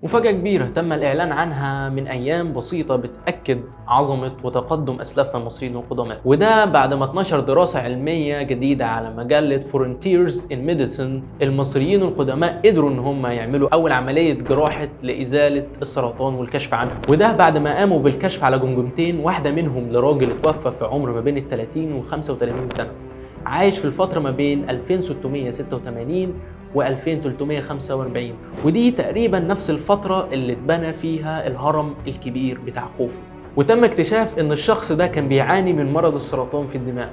مفاجأة كبيرة تم الإعلان عنها من أيام بسيطة بتأكد عظمة وتقدم أسلافنا المصريين القدماء، وده بعد ما اتنشر دراسة علمية جديدة على مجلة Frontiers in Medicine. المصريين القدماء قدروا إن هم يعملوا أول عملية جراحة لإزالة السرطان والكشف عنه، وده بعد ما قاموا بالكشف على جمجمتين، واحدة منهم لراجل اتوفى في عمر ما بين ال 30 و 35 سنة، عايش في الفترة ما بين 2686 و 2345، ودي تقريبا نفس الفترة اللي اتبنى فيها الهرم الكبير بتاع خوفو. وتم اكتشاف ان الشخص ده كان بيعاني من مرض السرطان في الدماغ،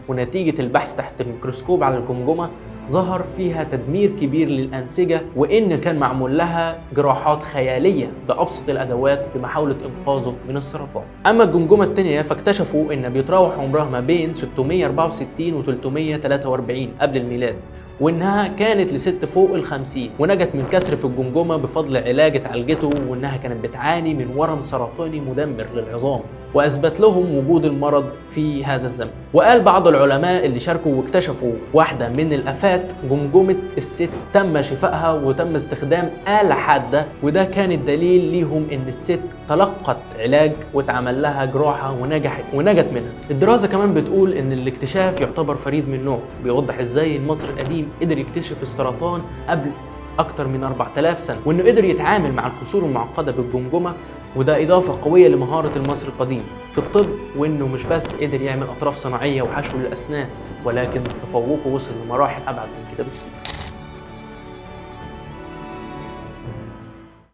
ونتيجة البحث تحت الميكروسكوب على الجمجمة ظهر فيها تدمير كبير للأنسجة، وإن كان معمول لها جراحات خيالية بأبسط الأدوات لمحاولة إنقاذه من السرطان. أما الجمجمة التانية فاكتشفوا إن بيتراوح عمرها ما بين 664 و 343 قبل الميلاد، وإنها كانت لست فوق ال50، ونجت من كسر في الجمجمة بفضل علاج اتعالجته، وإنها كانت بتعاني من ورم سرطاني مدمر للعظام، وأثبت لهم وجود المرض في هذا الزمن. وقال بعض العلماء اللي شاركوا واكتشفوا واحدة من الآفات، جمجمة الست تم شفائها وتم استخدام آلة حادة، وده كان الدليل ليهم إن الست تلقت علاج واتعمل لها جراحة ونجت منها. الدراسة كمان بتقول إن الاكتشاف يعتبر فريد من نوعه، بيوضح إزاي المصري القديم قدر يكتشف السرطان قبل أكتر من 4000 سنة، وإنه قدر يتعامل مع الكسور المعقدة بالجمجمة، وده إضافة قوية لمهارة المصري القديم في الطب، وإنه مش بس قدر يعمل أطراف صناعية وحشو للأسنان، ولكن تفوقه وصل لمراحل أبعد من كده بكتير.